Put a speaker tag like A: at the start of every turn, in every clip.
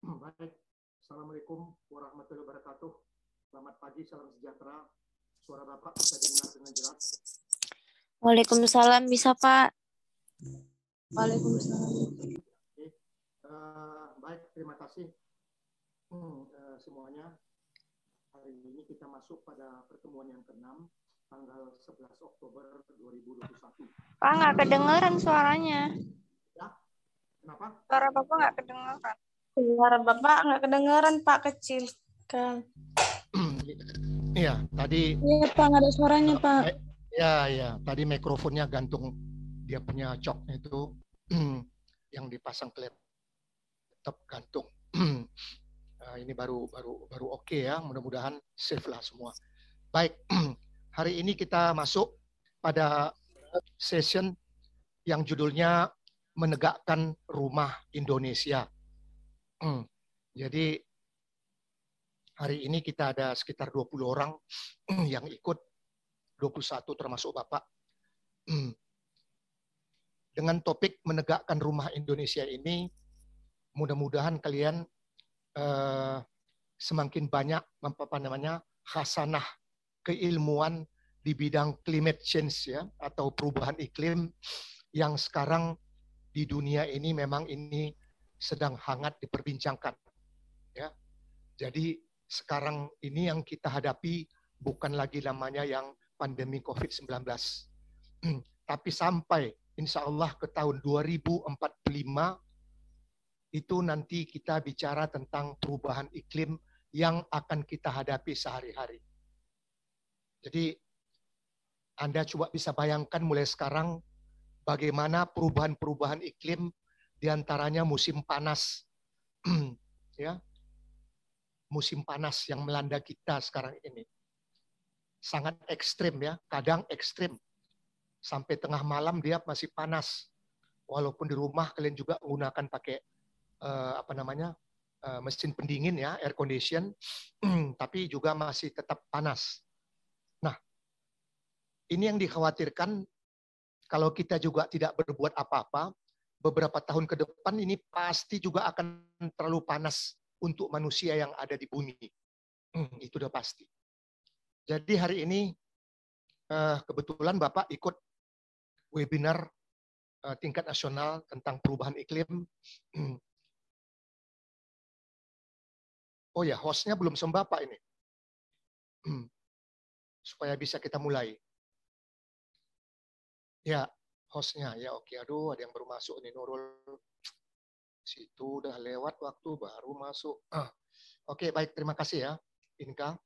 A: Baik, Assalamualaikum warahmatullahi wabarakatuh. Selamat pagi, salam sejahtera. Suara Bapak bisa didengar dengan jelas?
B: Waalaikumsalam, bisa Pak.
C: Waalaikumsalam.
A: Oke. Baik, terima kasih semuanya. Hari ini kita masuk pada pertemuan yang ke-6, tanggal 11 Oktober 2021.
B: Pak, nggak kedengeran suaranya.
A: Ya, kenapa?
B: Suara Bapak nggak kedengeran.
C: Suara Bapak nggak kedengeran, Pak, kecil kan.
A: Iya, tadi.
C: Iya, Pak, nggak ada suaranya, Pak.
A: Ya, tadi mikrofonnya gantung dia punya coknya itu yang dipasang ke laptop gantung. Ini baru oke ya, mudah-mudahan safe lah semua. Baik, hari ini kita masuk pada session yang judulnya Menegakkan Rumah Indonesia. Jadi hari ini kita ada sekitar 20 orang yang ikut, 21 termasuk Bapak. Dengan topik Menegakkan Rumah Indonesia ini, mudah-mudahan kalian semakin banyak khasanah keilmuan di bidang climate change ya, atau perubahan iklim yang sekarang di dunia ini memang ini sedang hangat diperbincangkan ya. Jadi sekarang ini yang kita hadapi bukan lagi namanya yang pandemi COVID-19. Tapi sampai insya Allah ke tahun 2045 itu nanti kita bicara tentang perubahan iklim yang akan kita hadapi sehari-hari. Jadi Anda coba bisa bayangkan mulai sekarang bagaimana perubahan-perubahan iklim, diantaranya musim panas, ya, musim panas yang melanda kita sekarang ini sangat ekstrim ya, kadang ekstrim sampai tengah malam dia masih panas, walaupun di rumah kalian juga menggunakan pakai mesin pendingin ya, air condition, tapi juga masih tetap panas. Nah, ini yang dikhawatirkan kalau kita juga tidak berbuat apa-apa, beberapa tahun ke depan ini pasti juga akan terlalu panas untuk manusia yang ada di bumi. Itu udah pasti. Jadi hari ini kebetulan Bapak ikut webinar tingkat nasional tentang perubahan iklim. Oh ya, hostnya belum sama Bapak ini. Supaya bisa kita mulai. Ya, hostnya. Ya oke, aduh ada yang baru masuk nih, Nurul. Situ udah lewat waktu, baru masuk. Oke, baik, terima kasih ya, Inka.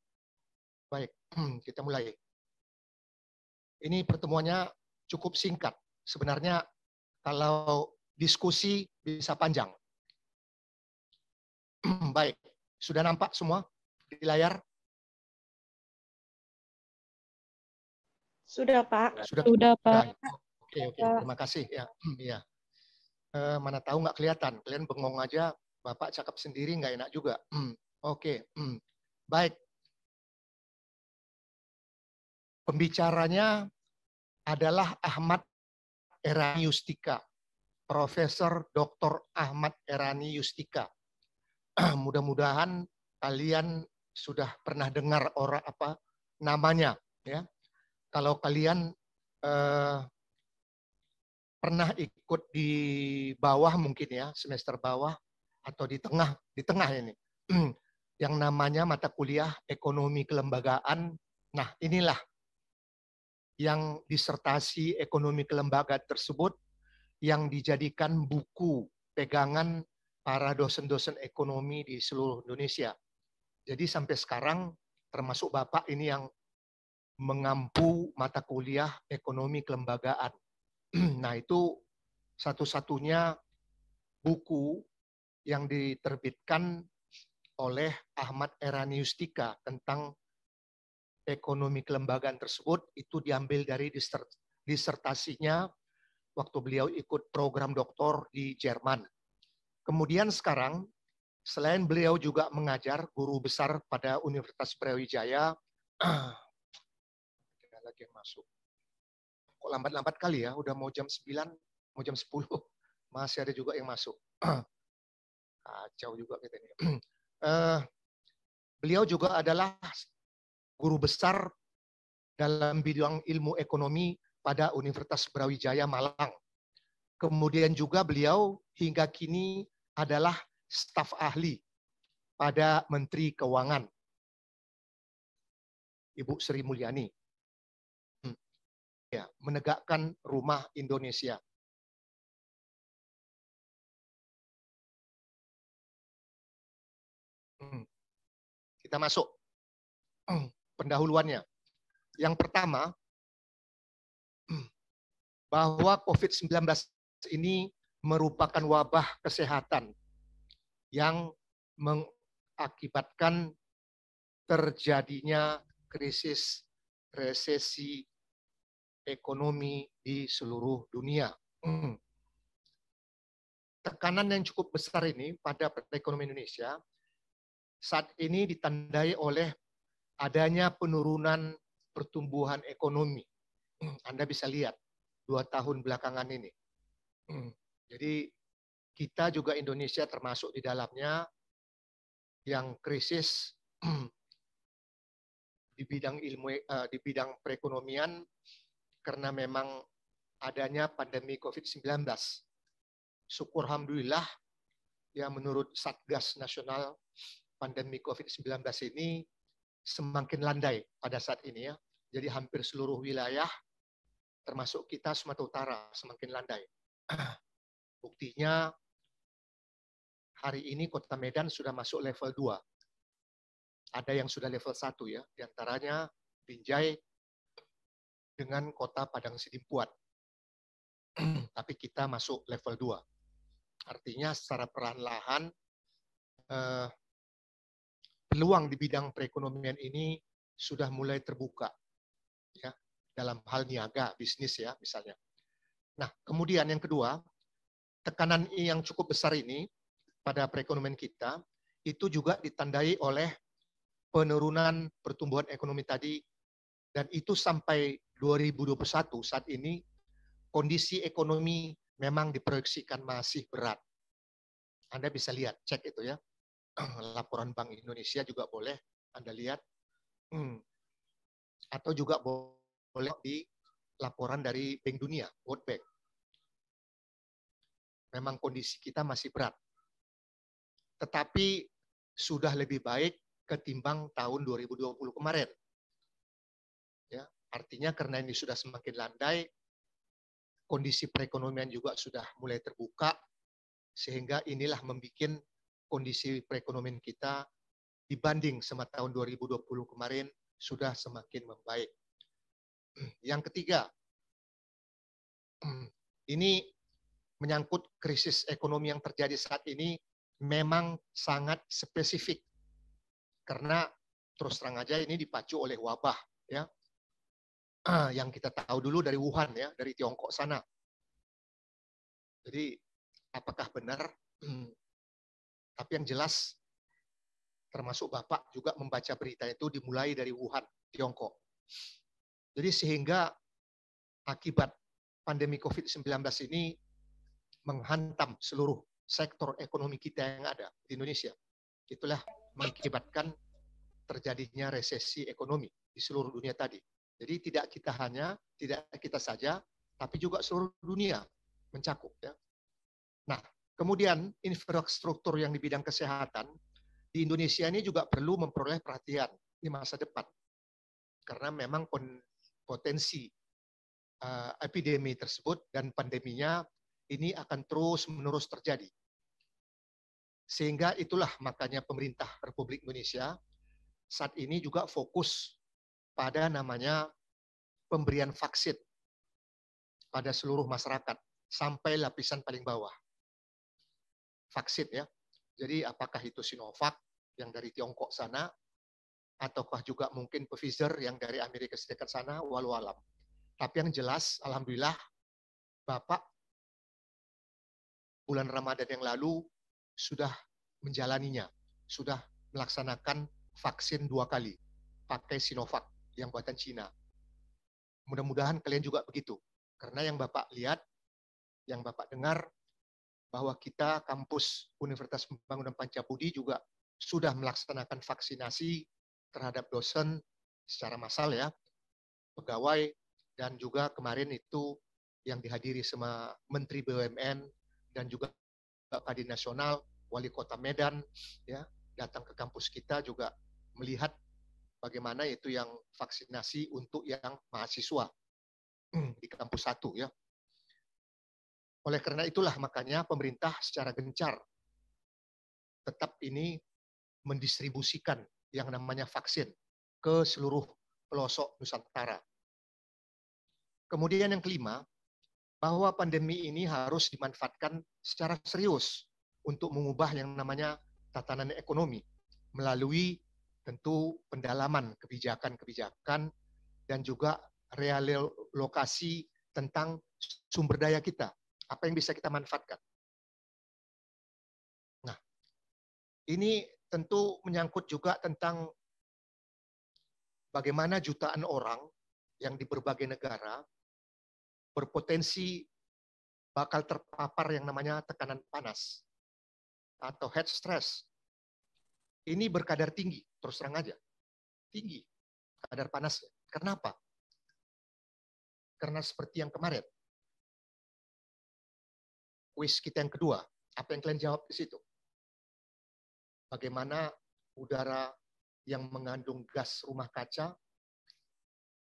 A: Baik, kita mulai. Ini pertemuannya cukup singkat. Sebenarnya kalau diskusi bisa panjang. Baik, sudah nampak semua di layar?
C: Sudah, Pak.
B: Sudah, Pak.
A: Oke, terima kasih ya. Iya. Mana tahu nggak kelihatan, kalian bengong aja, Bapak cakap sendiri nggak enak juga. Oke, baik. Pembicaranya adalah Ahmad Erani Yustika, Profesor Dr. Ahmad Erani Yustika. Mudah-mudahan kalian sudah pernah dengar namanya ya. Kalau kalian pernah ikut di bawah mungkin ya, semester bawah atau di tengah ini. Yang namanya mata kuliah ekonomi kelembagaan. Nah, inilah yang disertasi ekonomi kelembagaan tersebut yang dijadikan buku pegangan para dosen-dosen ekonomi di seluruh Indonesia. Jadi sampai sekarang termasuk Bapak ini yang mengampu mata kuliah ekonomi kelembagaan. Nah, itu satu-satunya buku yang diterbitkan oleh Ahmad Erani Yustika tentang ekonomi kelembagaan tersebut. Itu diambil dari disertasinya waktu beliau ikut program doktor di Jerman. Kemudian sekarang, selain beliau juga mengajar guru besar pada Universitas Brawijaya, ada lagi yang masuk. Kok lambat-lambat kali ya, udah mau jam 9, mau jam 10, masih ada juga yang masuk. Kacau juga kita ini. Beliau juga adalah guru besar dalam bidang ilmu ekonomi pada Universitas Brawijaya Malang. Kemudian juga beliau hingga kini adalah staf ahli pada Menteri Keuangan, Ibu Sri Mulyani. Ya, menegakkan Rumah Indonesia. Kita masuk pendahuluannya. Yang pertama, bahwa COVID-19 ini merupakan wabah kesehatan yang mengakibatkan terjadinya krisis resesi ekonomi di seluruh dunia. Tekanan yang cukup besar ini pada perekonomian Indonesia saat ini ditandai oleh adanya penurunan pertumbuhan ekonomi. Anda bisa lihat 2 tahun belakangan ini. Jadi kita juga Indonesia termasuk di dalamnya yang krisis di bidang di bidang perekonomian karena memang adanya pandemi COVID-19. Syukur alhamdulillah ya menurut Satgas Nasional pandemi COVID-19 ini semakin landai pada saat ini ya. Jadi hampir seluruh wilayah termasuk kita Sumatera Utara semakin landai. Buktinya hari ini Kota Medan sudah masuk level 2. Ada yang sudah level 1 ya, diantaranya Binjai dengan Kota Padang Sidimpuan. Tapi kita masuk level 2. Artinya secara perlahan-lahan peluang di bidang perekonomian ini sudah mulai terbuka ya dalam hal niaga bisnis ya misalnya. Nah, kemudian yang kedua, tekanan yang cukup besar ini pada perekonomian kita itu juga ditandai oleh penurunan pertumbuhan ekonomi tadi dan itu sampai 2021 saat ini kondisi ekonomi memang diproyeksikan masih berat. Anda bisa lihat, cek itu ya. Laporan Bank Indonesia juga boleh Anda lihat. Atau juga boleh di laporan dari Bank Dunia, World Bank. Memang kondisi kita masih berat. Tetapi sudah lebih baik ketimbang tahun 2020 kemarin. Ya, artinya karena ini sudah semakin landai, kondisi perekonomian juga sudah mulai terbuka, sehingga inilah membuat kondisi perekonomian kita dibanding sama tahun 2020 kemarin sudah semakin membaik. Yang ketiga, ini menyangkut krisis ekonomi yang terjadi saat ini memang sangat spesifik. Karena terus terang aja ini dipacu oleh wabah ya. Yang kita tahu dulu dari Wuhan ya, dari Tiongkok sana. Jadi apakah benar? Tapi yang jelas termasuk Bapak juga membaca berita itu dimulai dari Wuhan, Tiongkok. Jadi sehingga akibat pandemi COVID-19 ini menghantam seluruh sektor ekonomi kita yang ada di Indonesia. Itulah mengakibatkan terjadinya resesi ekonomi di seluruh dunia tadi. Jadi tidak kita saja, tapi juga seluruh dunia mencakup. Ya. Nah, kemudian infrastruktur yang di bidang kesehatan di Indonesia ini juga perlu memperoleh perhatian di masa depan. Karena memang potensi epidemi tersebut dan pandeminya ini akan terus-menerus terjadi. Sehingga itulah makanya pemerintah Republik Indonesia saat ini juga fokus pada namanya pemberian vaksin pada seluruh masyarakat sampai lapisan paling bawah. Vaksin ya. Jadi apakah itu Sinovac yang dari Tiongkok sana ataukah juga mungkin Pfizer yang dari Amerika Serikat sana, walau alam. Tapi yang jelas alhamdulillah Bapak bulan Ramadan yang lalu sudah menjalaninya, sudah melaksanakan vaksin 2 kali pakai Sinovac yang buatan Cina. Mudah-mudahan kalian juga begitu. Karena yang Bapak lihat, yang Bapak dengar, bahwa kita kampus Universitas Pembangunan Pancabudi juga sudah melaksanakan vaksinasi terhadap dosen secara massal ya, pegawai, dan juga kemarin itu yang dihadiri sama Menteri BUMN dan juga Kadin Nasional, Wali Kota Medan ya, datang ke kampus kita juga melihat bagaimana itu yang vaksinasi untuk yang mahasiswa di kampus 1 ya. Oleh karena itulah makanya pemerintah secara gencar tetap ini mendistribusikan yang namanya vaksin ke seluruh pelosok Nusantara. Kemudian yang kelima, bahwa pandemi ini harus dimanfaatkan secara serius untuk mengubah yang namanya tatanan ekonomi melalui tentu pendalaman kebijakan-kebijakan dan juga realokasi tentang sumber daya kita. Apa yang bisa kita manfaatkan? Nah, ini tentu menyangkut juga tentang bagaimana jutaan orang yang di berbagai negara berpotensi bakal terpapar yang namanya tekanan panas atau heat stress. Ini berkadar tinggi, terus terang aja. Tinggi kadar panasnya. Karena apa? Karena seperti yang kemarin. Kuis kita yang kedua, apa yang kalian jawab di situ? Bagaimana udara yang mengandung gas rumah kaca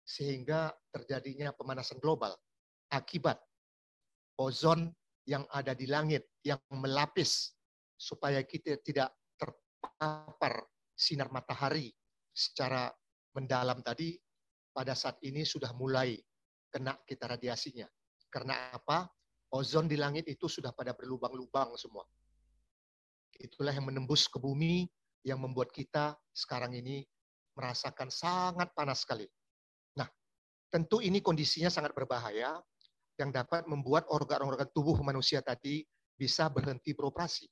A: sehingga terjadinya pemanasan global akibat ozon yang ada di langit yang melapis supaya kita tidak terpapar sinar matahari secara mendalam tadi, pada saat ini sudah mulai kena kita radiasinya. Karena apa? Ozon di langit itu sudah pada berlubang-lubang semua. Itulah yang menembus ke bumi yang membuat kita sekarang ini merasakan sangat panas sekali. Nah, tentu ini kondisinya sangat berbahaya yang dapat membuat organ-organ tubuh manusia tadi bisa berhenti beroperasi.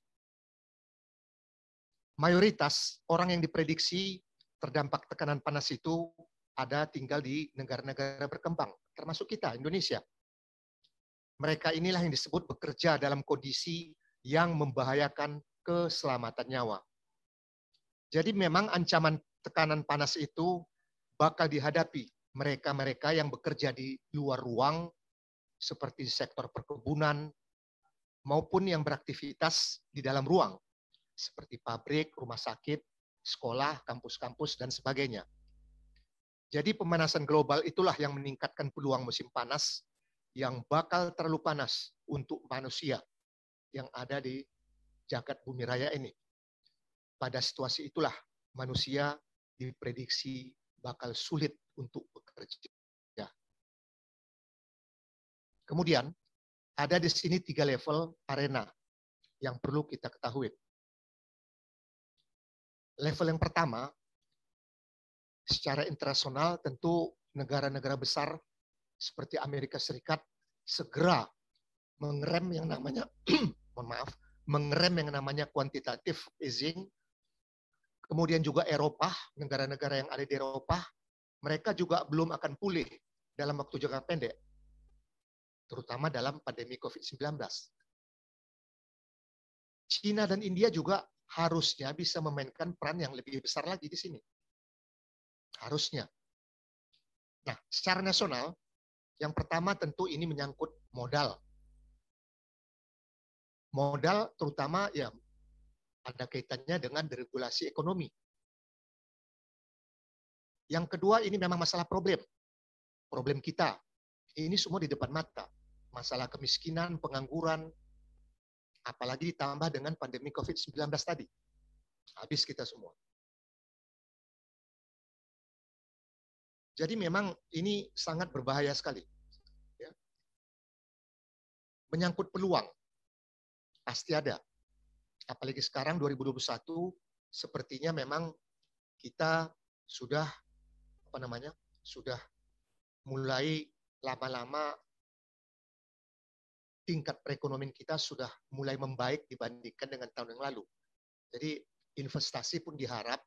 A: Mayoritas orang yang diprediksi terdampak tekanan panas itu ada tinggal di negara-negara berkembang, termasuk kita, Indonesia. Mereka inilah yang disebut bekerja dalam kondisi yang membahayakan keselamatan nyawa. Jadi memang ancaman tekanan panas itu bakal dihadapi mereka-mereka yang bekerja di luar ruang, seperti sektor perkebunan, maupun yang beraktivitas di dalam ruang, seperti pabrik, rumah sakit, sekolah, kampus-kampus, dan sebagainya. Jadi pemanasan global itulah yang meningkatkan peluang musim panas yang bakal terlalu panas untuk manusia yang ada di jagat bumi raya ini. Pada situasi itulah manusia diprediksi bakal sulit untuk bekerja. Kemudian ada di sini 3 level arena yang perlu kita ketahui. Level yang pertama, secara internasional tentu negara-negara besar seperti Amerika Serikat segera mengerem yang namanya mengerem yang namanya quantitative easing. Kemudian juga Eropa, negara-negara yang ada di Eropa, mereka juga belum akan pulih dalam waktu jangka pendek, terutama dalam pandemi COVID-19. China dan India juga harusnya bisa memainkan peran yang lebih besar lagi di sini. Harusnya. Nah, secara nasional, yang pertama tentu ini menyangkut modal. Modal terutama ya ada kaitannya dengan deregulasi ekonomi. Yang kedua ini memang masalah problem kita. Ini semua di depan mata. Masalah kemiskinan, pengangguran, apalagi ditambah dengan pandemi COVID-19 tadi. Habis kita semua. Jadi memang ini sangat berbahaya sekali. Ya. Menyangkut peluang, pasti ada. Apalagi sekarang 2021, sepertinya memang kita sudah sudah mulai lama-lama tingkat perekonomian kita sudah mulai membaik dibandingkan dengan tahun yang lalu. Jadi investasi pun diharap,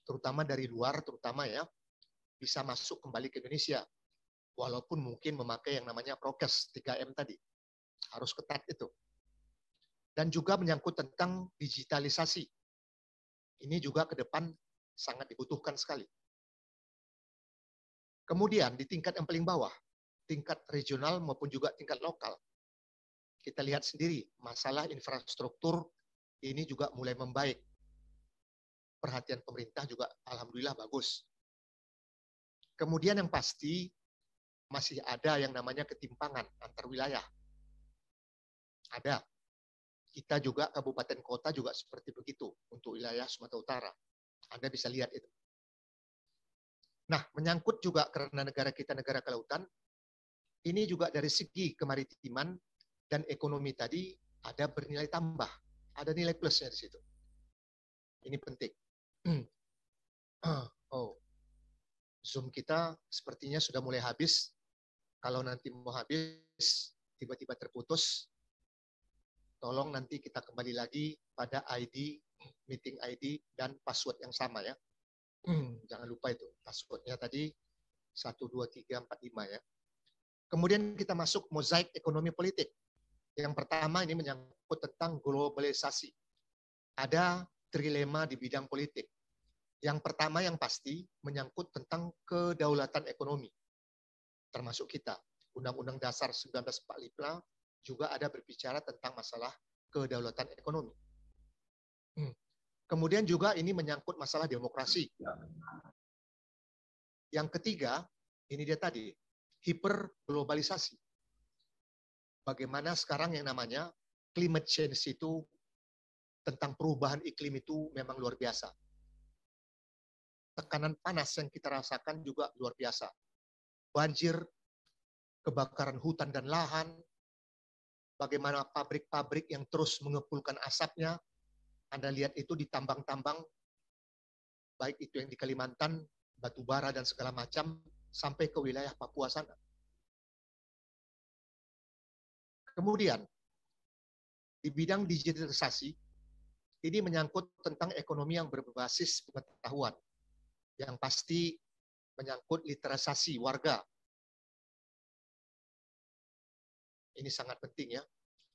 A: terutama dari luar, terutama ya, bisa masuk kembali ke Indonesia. Walaupun mungkin memakai yang namanya prokes 3M tadi. Harus ketat itu. Dan juga menyangkut tentang digitalisasi. Ini juga ke depan sangat dibutuhkan sekali. Kemudian di tingkat yang paling bawah, tingkat regional maupun juga tingkat lokal. Kita lihat sendiri, masalah infrastruktur ini juga mulai membaik. Perhatian pemerintah juga alhamdulillah bagus. Kemudian yang pasti, masih ada yang namanya ketimpangan antar wilayah. Ada. Kita juga kabupaten kota juga seperti begitu untuk wilayah Sumatera Utara. Anda bisa lihat itu. Nah, menyangkut juga karena negara kita negara kelautan, ini juga dari segi kemaritiman dan ekonomi tadi ada bernilai tambah, ada nilai plusnya di situ. Ini penting. Oh, Zoom kita sepertinya sudah mulai habis. Kalau nanti mau habis, tiba-tiba terputus, tolong nanti kita kembali lagi pada ID, meeting ID, dan password yang sama ya. Jangan lupa itu, passwordnya tadi 1, 2, 3, 4, 5 ya. Kemudian kita masuk mozaik ekonomi politik. Yang pertama ini menyangkut tentang globalisasi. Ada trilema di bidang politik. Yang pertama yang pasti menyangkut tentang kedaulatan ekonomi. Termasuk kita. Undang-Undang Dasar 1945 juga ada berbicara tentang masalah kedaulatan ekonomi. Kemudian juga ini menyangkut masalah demokrasi. Yang ketiga, ini dia tadi, hiperglobalisasi. Bagaimana sekarang yang namanya climate change itu, tentang perubahan iklim itu memang luar biasa. Tekanan panas yang kita rasakan juga luar biasa. Banjir, kebakaran hutan dan lahan, bagaimana pabrik-pabrik yang terus mengepulkan asapnya. Anda lihat itu di tambang-tambang, baik itu yang di Kalimantan, batu bara dan segala macam, sampai ke wilayah Papua sana. Kemudian, di bidang digitalisasi, ini menyangkut tentang ekonomi yang berbasis pengetahuan, yang pasti menyangkut literasi warga. Ini sangat penting ya.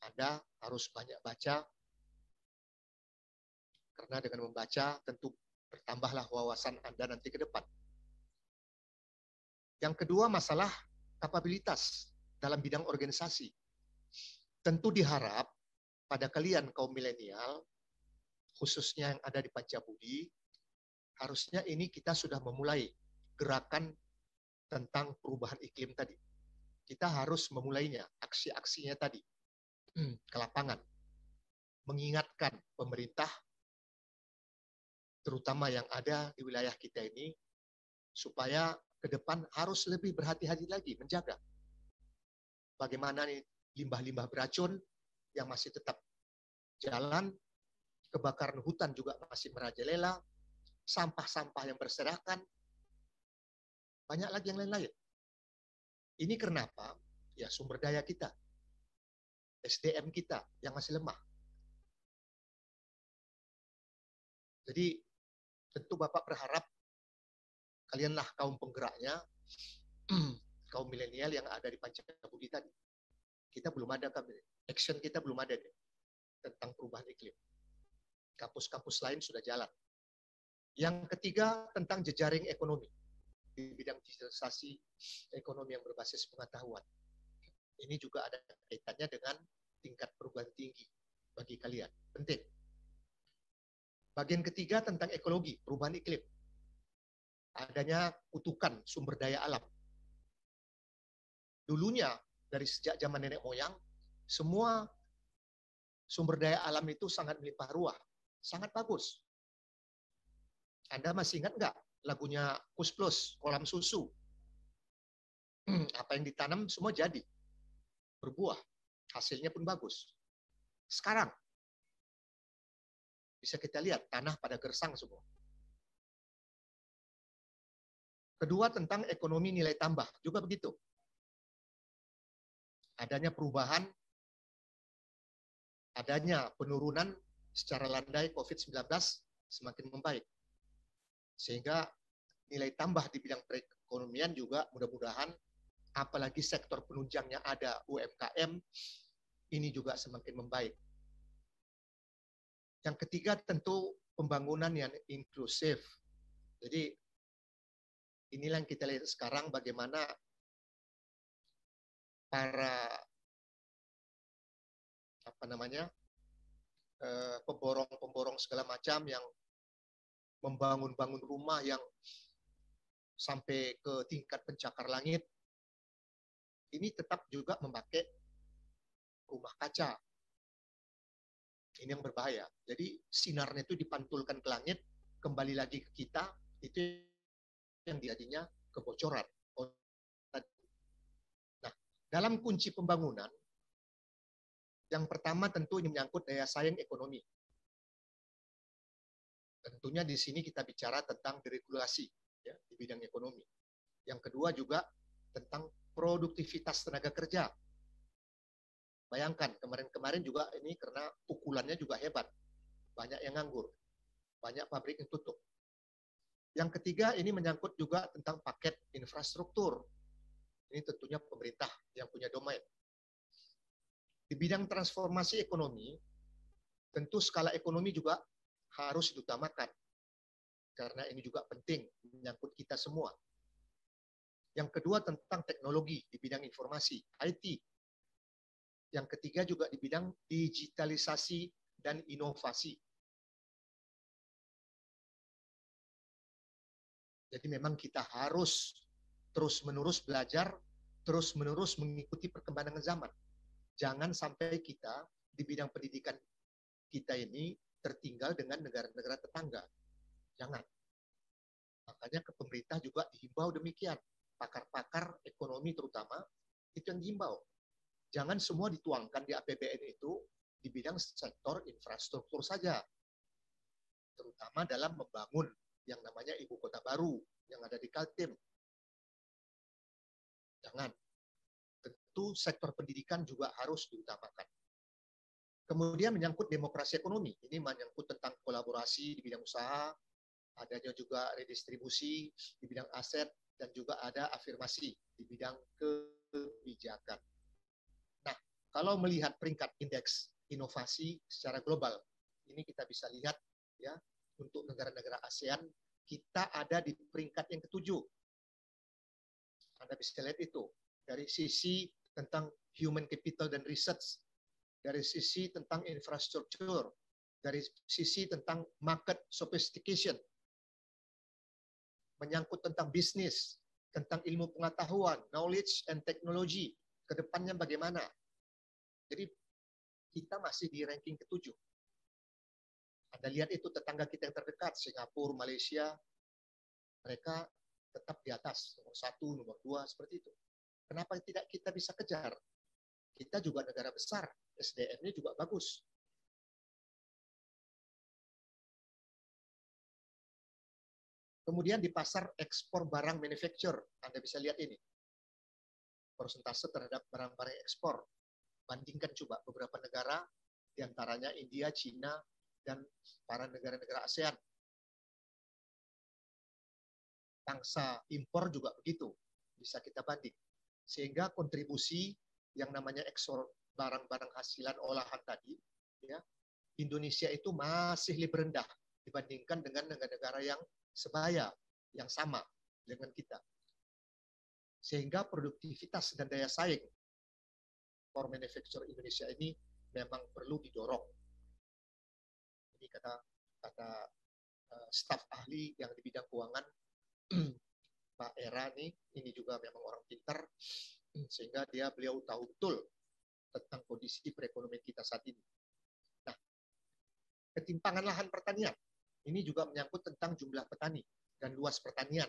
A: Anda harus banyak baca, karena dengan membaca tentu bertambahlah wawasan Anda nanti ke depan. Yang kedua, masalah kapabilitas dalam bidang organisasi. Tentu diharap pada kalian kaum milenial, khususnya yang ada di Pancabudi, harusnya ini kita sudah memulai gerakan tentang perubahan iklim tadi. Kita harus memulainya, aksi-aksinya tadi, ke lapangan. Mengingatkan pemerintah, terutama yang ada di wilayah kita ini, supaya ke depan harus lebih berhati-hati lagi, menjaga. Bagaimana nih limbah-limbah beracun yang masih tetap jalan, kebakaran hutan juga masih merajalela, sampah-sampah yang berserakan, banyak lagi yang lain-lain. Ini kenapa? Ya sumber daya kita, SDM kita yang masih lemah. Jadi tentu Bapak berharap kalianlah kaum penggeraknya, kaum milenial yang ada di Pancabudi tadi. Kita belum ada, action kita belum ada deh, tentang perubahan iklim. Kampus-kampus lain sudah jalan. Yang ketiga tentang jejaring ekonomi di bidang digitalisasi ekonomi yang berbasis pengetahuan. Ini juga ada kaitannya dengan tingkat perguruan tinggi bagi kalian. Penting. Bagian ketiga tentang ekologi, perubahan iklim. Adanya kutukan sumber daya alam. Dulunya, dari sejak zaman nenek moyang, semua sumber daya alam itu sangat melimpah ruah. Sangat bagus. Anda masih ingat nggak lagunya Kus Plus, kolam susu? Apa yang ditanam semua jadi. Berbuah. Hasilnya pun bagus. Sekarang, bisa kita lihat tanah pada gersang semua. Kedua tentang ekonomi nilai tambah, juga begitu. Adanya perubahan, adanya penurunan secara landai COVID-19 semakin membaik. Sehingga nilai tambah di bidang perekonomian juga mudah-mudahan, apalagi sektor penunjangnya ada UMKM, ini juga semakin membaik. Yang ketiga tentu pembangunan yang inklusif. Jadi inilah yang kita lihat sekarang bagaimana para pemborong-pemborong segala macam yang membangun-bangun rumah yang sampai ke tingkat pencakar langit, ini tetap juga memakai rumah kaca. Ini yang berbahaya. Jadi sinarnya itu dipantulkan ke langit, kembali lagi ke kita, itu yang jadinya kebocoran. Nah, dalam kunci pembangunan, yang pertama tentu ini menyangkut daya saing ekonomi. Tentunya di sini kita bicara tentang deregulasi ya, di bidang ekonomi. Yang kedua juga tentang produktivitas tenaga kerja. Bayangkan kemarin-kemarin juga ini karena pukulannya juga hebat. Banyak yang nganggur. Banyak pabrik yang tutup. Yang ketiga ini menyangkut juga tentang paket infrastruktur. Ini tentunya pemerintah yang punya domain. Di bidang transformasi ekonomi, tentu skala ekonomi juga harus diutamakan. Karena ini juga penting menyangkut kita semua. Yang kedua tentang teknologi di bidang informasi, IT. Yang ketiga juga di bidang digitalisasi dan inovasi. Jadi memang kita harus terus-menerus belajar, terus-menerus mengikuti perkembangan zaman. Jangan sampai kita di bidang pendidikan kita ini tertinggal dengan negara-negara tetangga. Jangan. Makanya ke pemerintah juga dihimbau demikian. Pakar-pakar ekonomi terutama, itu yang dihimbau. Jangan semua dituangkan di APBN itu di bidang sektor infrastruktur saja. Terutama dalam membangun yang namanya ibu kota baru yang ada di Kaltim. Jangan. Tentu sektor pendidikan juga harus diutamakan. Kemudian menyangkut demokrasi ekonomi. Ini menyangkut tentang kolaborasi di bidang usaha, adanya juga redistribusi di bidang aset, dan juga ada afirmasi di bidang kebijakan. Nah, kalau melihat peringkat indeks inovasi secara global, ini kita bisa lihat ya, untuk negara-negara ASEAN, kita ada di peringkat yang ke-7. Anda bisa lihat itu. Dari sisi tentang human capital dan research, dari sisi tentang infrastruktur, dari sisi tentang market sophistication, menyangkut tentang bisnis, tentang ilmu pengetahuan, knowledge and technology, ke depannya bagaimana. Jadi kita masih di ranking ke-7. Anda lihat itu tetangga kita yang terdekat, Singapura, Malaysia, mereka tetap di atas, nomor 1, nomor 2, seperti itu. Kenapa tidak kita bisa kejar? Kita juga negara besar, SDM-nya juga bagus. Kemudian di pasar ekspor barang manufacture, Anda bisa lihat ini. Persentase terhadap barang-barang ekspor. Bandingkan coba beberapa negara, diantaranya India, China, dan para negara-negara ASEAN. Pangsa impor juga begitu, bisa kita banding. Sehingga kontribusi yang namanya ekspor barang-barang hasilan olahan tadi, ya, Indonesia itu masih lebih rendah dibandingkan dengan negara-negara yang sebaya, yang sama dengan kita. Sehingga produktivitas dan daya saing for manufacture Indonesia ini memang perlu didorong. Ini kata staf ahli yang di bidang keuangan, Pak Era ini juga memang orang pintar, sehingga beliau tahu betul tentang kondisi perekonomian kita saat ini. Nah, ketimpangan lahan pertanian, ini juga menyangkut tentang jumlah petani dan luas pertanian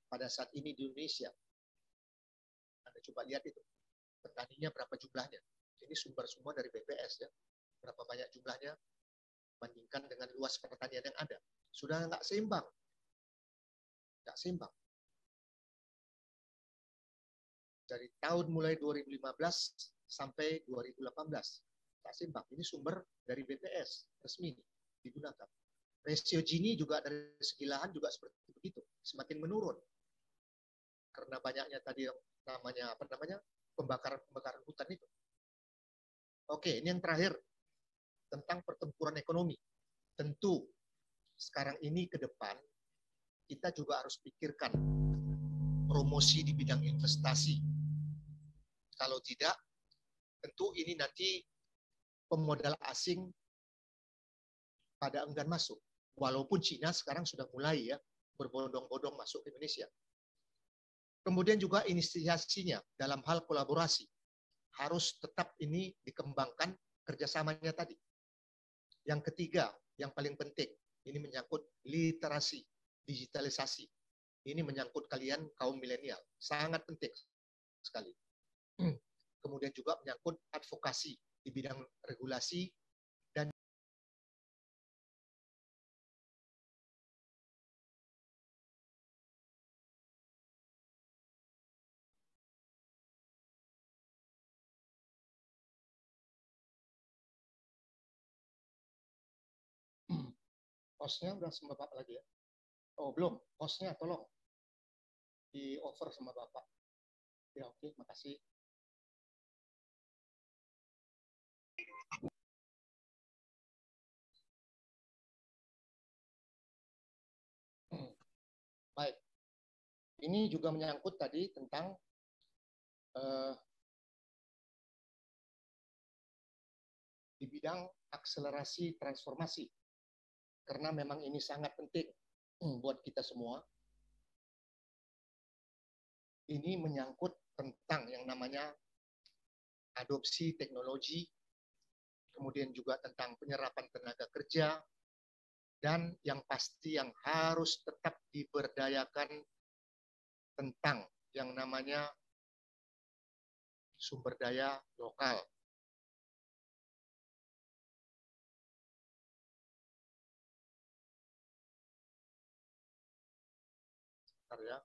A: pada saat ini di Indonesia. Anda coba lihat itu, petaninya berapa jumlahnya. Ini sumber semua dari BPS ya, berapa banyak jumlahnya, bandingkan dengan luas pertanian yang ada. Sudah nggak seimbang. Nggak seimbang. Dari tahun mulai 2015 sampai 2018. Tak seimbang. Ini sumber dari BPS resmi digunakan. Rasio Gini juga dari segi lahan juga seperti begitu, semakin menurun. Karena banyaknya tadi namanya pembakaran hutan itu. Oke, ini yang terakhir tentang pertempuran ekonomi. tentu sekarang ini ke depan kita juga harus pikirkan promosi di bidang investasi. Kalau tidak, tentu ini nanti pemodal asing pada enggan masuk. Walaupun Cina sekarang sudah mulai ya berbondong-bondong masuk ke Indonesia. Kemudian juga inisiasinya dalam hal kolaborasi harus tetap ini dikembangkan kerjasamanya tadi. Yang ketiga, yang paling penting, ini menyangkut literasi, digitalisasi. Ini menyangkut kalian kaum milenial, sangat penting sekali. Kemudian juga menyangkut advokasi di bidang regulasi dan hostnya udah sama Bapak lagi ya? Oh belum, hostnya tolong di over sama Bapak. Ya oke, makasih. Baik, ini juga menyangkut tadi tentang di bidang akselerasi transformasi. Karena memang ini sangat penting buat kita semua. Ini menyangkut tentang yang namanya adopsi teknologi, kemudian juga tentang penyerapan tenaga kerja, dan yang pasti yang harus tetap diberdayakan tentang yang namanya sumber daya lokal. Bentar ya.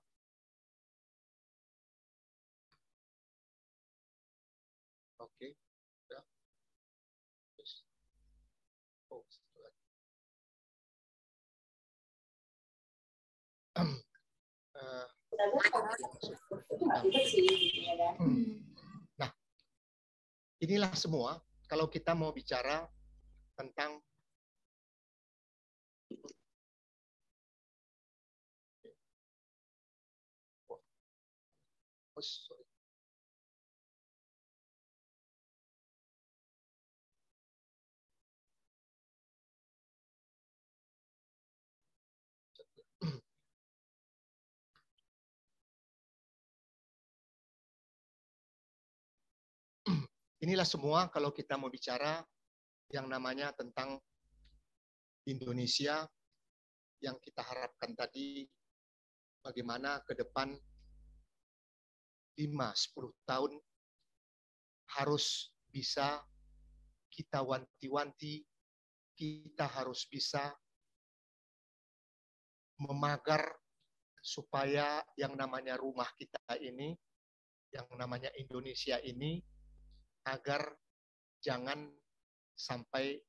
A: Oke, ya. Oh, satu lagi. Nah, inilah semua kalau kita mau bicara tentang sorry. Inilah semua kalau kita mau bicara yang namanya tentang Indonesia yang kita harapkan tadi bagaimana ke depan 5-10 tahun harus bisa kita wanti-wanti, kita harus bisa memagar supaya yang namanya rumah kita ini, yang namanya Indonesia ini, agar jangan sampai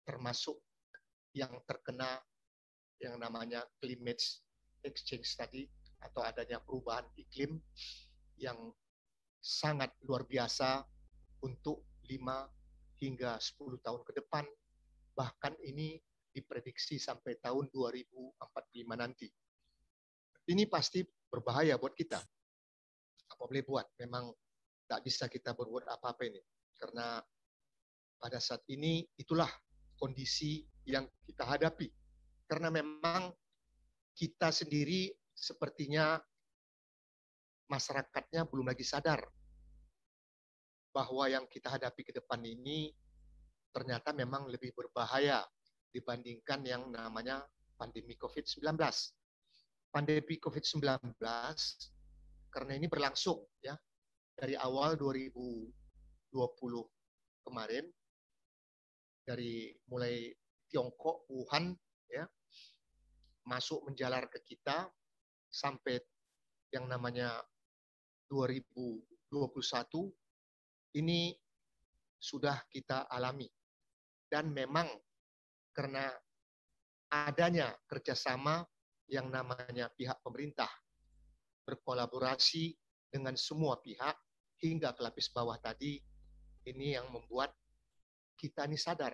A: termasuk yang terkena yang namanya climate exchange tadi, atau adanya perubahan iklim yang sangat luar biasa untuk 5 hingga 10 tahun ke depan, bahkan ini diprediksi sampai tahun 2045 nanti. Ini pasti berbahaya buat kita. Apa boleh buat, memang tak bisa kita berbuat apa-apa ini. Karena pada saat ini itulah kondisi yang kita hadapi. Karena memang kita sendiri sepertinya masyarakatnya belum lagi sadar bahwa yang kita hadapi ke depan ini ternyata memang lebih berbahaya dibandingkan yang namanya pandemi COVID-19. Pandemi COVID-19 karena ini berlangsung ya dari awal 2020 kemarin, dari mulai Tiongkok, Wuhan ya, masuk menjalar ke kita sampai yang namanya 2021 ini sudah kita alami. Dan memang karena adanya kerjasama yang namanya pihak pemerintah berkolaborasi dengan semua pihak hingga ke lapis bawah tadi, ini yang membuat kita ini sadar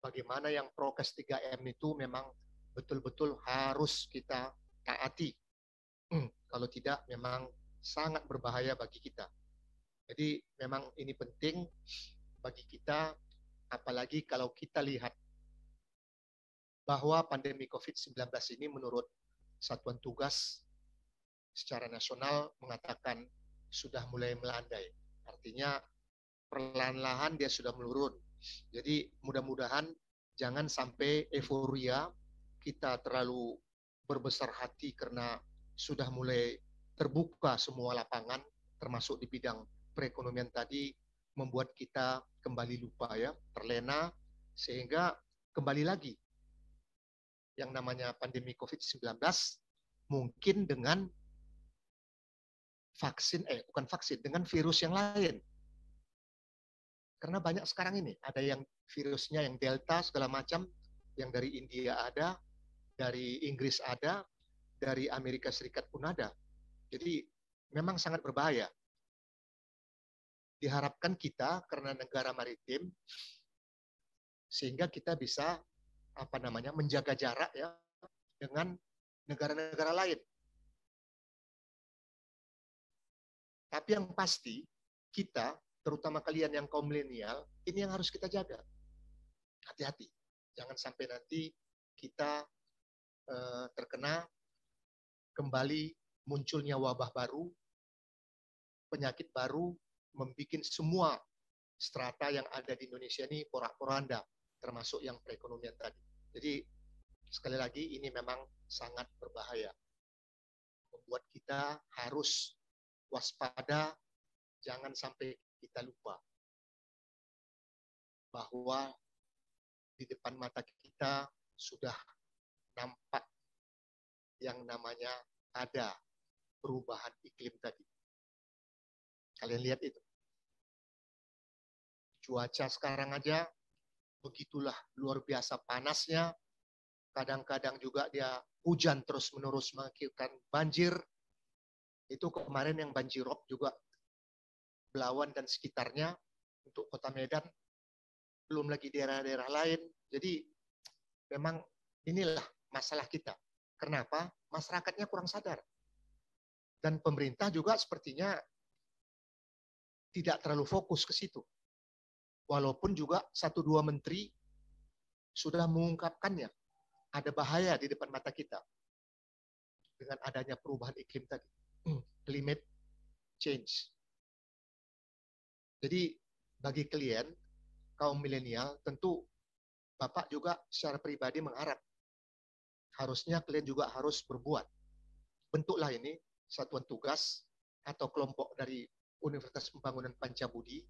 A: bagaimana yang prokes 3M itu memang betul-betul harus kita taati. Kalau tidak memang sangat berbahaya bagi kita. Jadi memang ini penting bagi kita, apalagi kalau kita lihat bahwa pandemi COVID-19 ini menurut Satuan Tugas secara nasional mengatakan sudah mulai melandai. Artinya perlahan-lahan dia sudah menurun. Jadi mudah-mudahan jangan sampai euforia kita terlalu berbesar hati karena sudah mulai terbuka semua lapangan, termasuk di bidang perekonomian tadi, membuat kita kembali lupa ya, terlena, sehingga kembali lagi yang namanya pandemi COVID-19 mungkin dengan vaksin, bukan vaksin, dengan virus yang lain. Karena banyak sekarang ini, ada yang virusnya yang Delta segala macam, yang dari India ada, dari Inggris ada, dari Amerika Serikat pun ada. Jadi memang sangat berbahaya. Diharapkan kita karena negara maritim, sehingga kita bisa menjaga jarak ya dengan negara-negara lain. Tapi yang pasti kita, terutama kalian yang kaum milenial, ini yang harus kita jaga. Hati-hati, jangan sampai nanti kita terkena kembali munculnya wabah baru, penyakit baru, membuat semua strata yang ada di Indonesia ini porak-poranda, termasuk yang perekonomian tadi. Jadi sekali lagi ini memang sangat berbahaya. Membuat kita harus waspada, jangan sampai kita lupa bahwa di depan mata kita sudah nampak yang namanya ada perubahan iklim tadi. Kalian lihat itu. Cuaca sekarang aja begitulah luar biasa panasnya. Kadang-kadang juga dia hujan terus-menerus mengakibatkan banjir. Itu kemarin yang banjirop juga Belawan dan sekitarnya untuk Kota Medan. Belum lagi daerah-daerah lain. Jadi memang inilah masalah kita. Kenapa? Masyarakatnya kurang sadar. Dan pemerintah juga sepertinya tidak terlalu fokus ke situ. Walaupun juga 1-2 menteri sudah mengungkapkannya. Ada bahaya di depan mata kita. Dengan adanya perubahan iklim tadi. Climate change. Jadi bagi kalian, kaum milenial, tentu Bapak juga secara pribadi mengharap harusnya kalian juga harus berbuat. Bentuklah ini satuan tugas atau kelompok dari Universitas Pembangunan Pancabudi,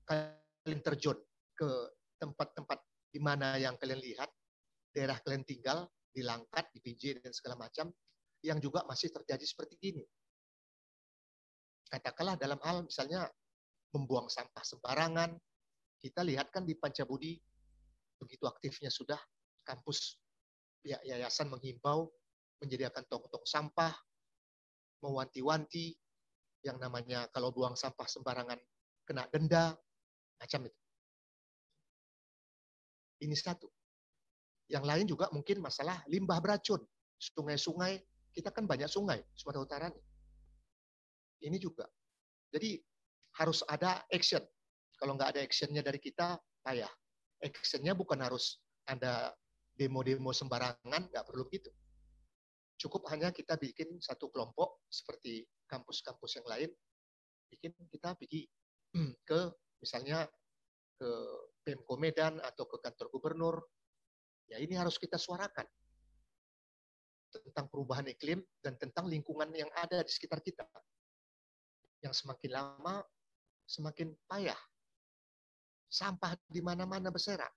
A: kalian terjun ke tempat-tempat di mana yang kalian lihat, daerah kalian tinggal, di Langkat, di PJ, dan segala macam, yang juga masih terjadi seperti ini. Katakanlah dalam hal misalnya membuang sampah sembarangan, kita lihat kan di Pancabudi, begitu aktifnya sudah kampus pihak yayasan menghimbau menyediakan tong-tong sampah, mewanti-wanti yang namanya kalau buang sampah sembarangan kena denda, macam itu. Ini satu. Yang lain juga mungkin masalah limbah beracun. Sungai-sungai, kita kan banyak sungai, Sumatera Utara nih. Ini juga. Jadi harus ada action. Kalau nggak ada actionnya dari kita, payah. Actionnya bukan harus ada demo-demo sembarangan, nggak perlu gitu. Cukup hanya kita bikin satu kelompok seperti kampus-kampus yang lain, kita pergi ke misalnya ke Pemko Medan atau ke kantor gubernur. Ya ini harus kita suarakan tentang perubahan iklim dan tentang lingkungan yang ada di sekitar kita. Yang semakin lama semakin payah. Sampah di mana-mana berserak.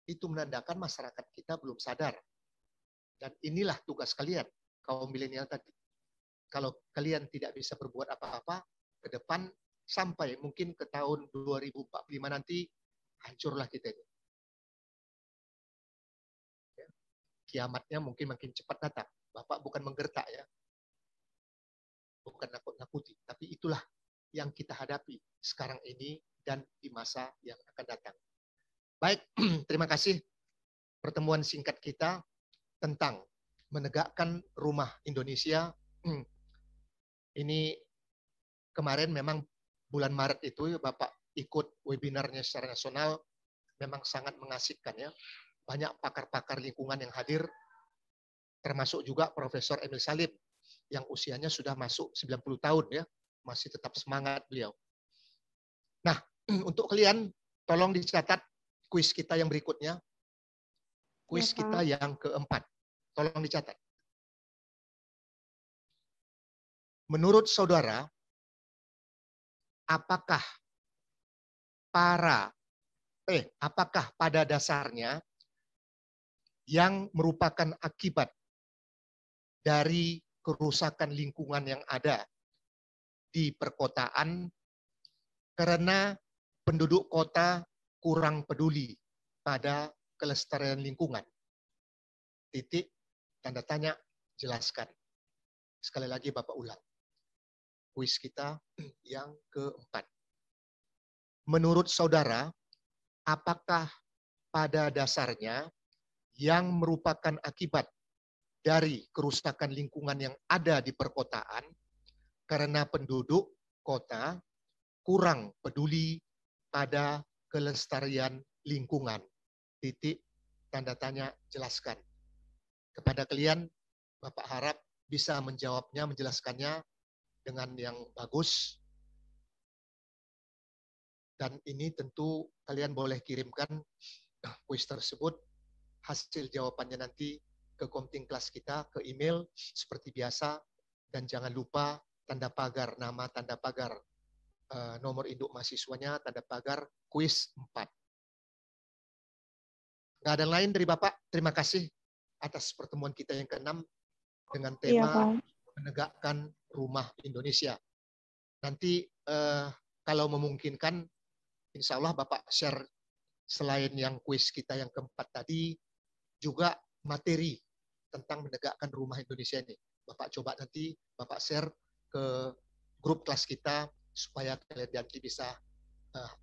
A: Itu menandakan masyarakat kita belum sadar. Dan inilah tugas kalian, kaum milenial tadi. Kalau kalian tidak bisa berbuat apa-apa, ke depan sampai mungkin ke tahun 2045 nanti, hancurlah kita ini. Ya. Kiamatnya mungkin makin cepat datang. Bapak bukan menggertak ya. Bukan nakut-nakuti. Tapi itulah yang kita hadapi sekarang ini dan di masa yang akan datang. Baik, terima kasih pertemuan singkat kita tentang menegakkan rumah Indonesia. Ini kemarin memang bulan Maret itu Bapak ikut webinarnya secara nasional, memang sangat mengasihkan ya. Banyak pakar-pakar lingkungan yang hadir, termasuk juga Profesor Emil Salim yang usianya sudah masuk 90 tahun ya, masih tetap semangat beliau. Nah, untuk kalian tolong dicatat kuis kita yang berikutnya. Kuis
C: Ya,
A: kita yang keempat. Tolong dicatat. Menurut saudara, apakah pada dasarnya yang merupakan akibat dari kerusakan lingkungan yang ada di perkotaan karena penduduk kota kurang peduli pada kelestarian lingkungan? Titik, tanda tanya, jelaskan. Sekali lagi Bapak ulang. Kuis kita yang keempat. Menurut saudara, apakah pada dasarnya yang merupakan akibat dari kerusakan lingkungan yang ada di perkotaan karena penduduk kota kurang peduli pada kelestarian lingkungan? Titik, tanda tanya, jelaskan. Kepada kalian, Bapak harap bisa menjawabnya, menjelaskannya dengan yang bagus. Dan ini tentu kalian boleh kirimkan kuis tersebut, hasil jawabannya nanti ke komting kelas kita, ke email seperti biasa. Dan jangan lupa tanda pagar, nama tanda pagar, nomor induk mahasiswanya, tanda pagar, kuis 4. Nggak ada lain dari Bapak. Terima kasih atas pertemuan kita yang ke-6 dengan
C: Iya,
A: tema
C: Pak.
A: menegakkan rumah Indonesia. Nanti kalau memungkinkan, insya Allah Bapak share selain yang kuis kita yang keempat tadi, juga materi tentang menegakkan rumah Indonesia ini. Bapak coba nanti Bapak share ke grup kelas kita supaya kalian nanti bisa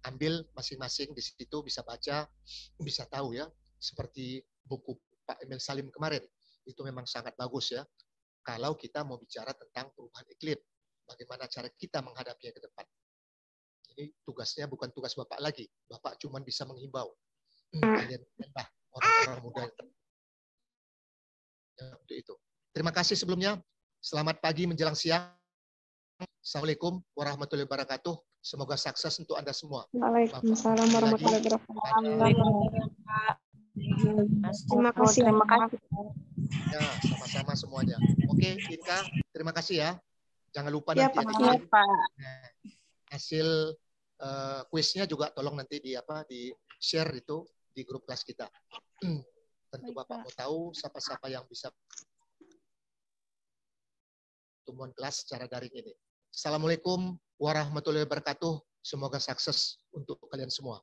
A: ambil masing-masing di situ, bisa baca, bisa tahu ya. Seperti buku Pak Emil Salim kemarin, itu memang sangat bagus ya. Kalau kita mau bicara tentang perubahan iklim, bagaimana cara kita menghadapinya ke depan. Ini tugasnya bukan tugas Bapak lagi. Bapak cuma bisa menghimbau. Kalian orang-orang muda untuk itu. Terima kasih sebelumnya. Selamat pagi menjelang siang. Assalamualaikum warahmatullahi wabarakatuh. Semoga sukses untuk Anda semua.
C: Waalaikumsalam warahmatullahi wabarakatuh. Terima kasih.
B: Terima kasih.
A: Ya, sama-sama semuanya. Oke, Inka, terima kasih ya. Jangan lupa
C: Ya,
A: nanti
C: Pak.
A: dikirim
B: Pak.
A: hasil kuisnya juga tolong nanti di share itu di grup kelas kita. Tentu Bapak mau tahu siapa-siapa yang bisa pertemuan kelas secara daring ini. Assalamualaikum warahmatullahi wabarakatuh. Semoga sukses untuk kalian semua.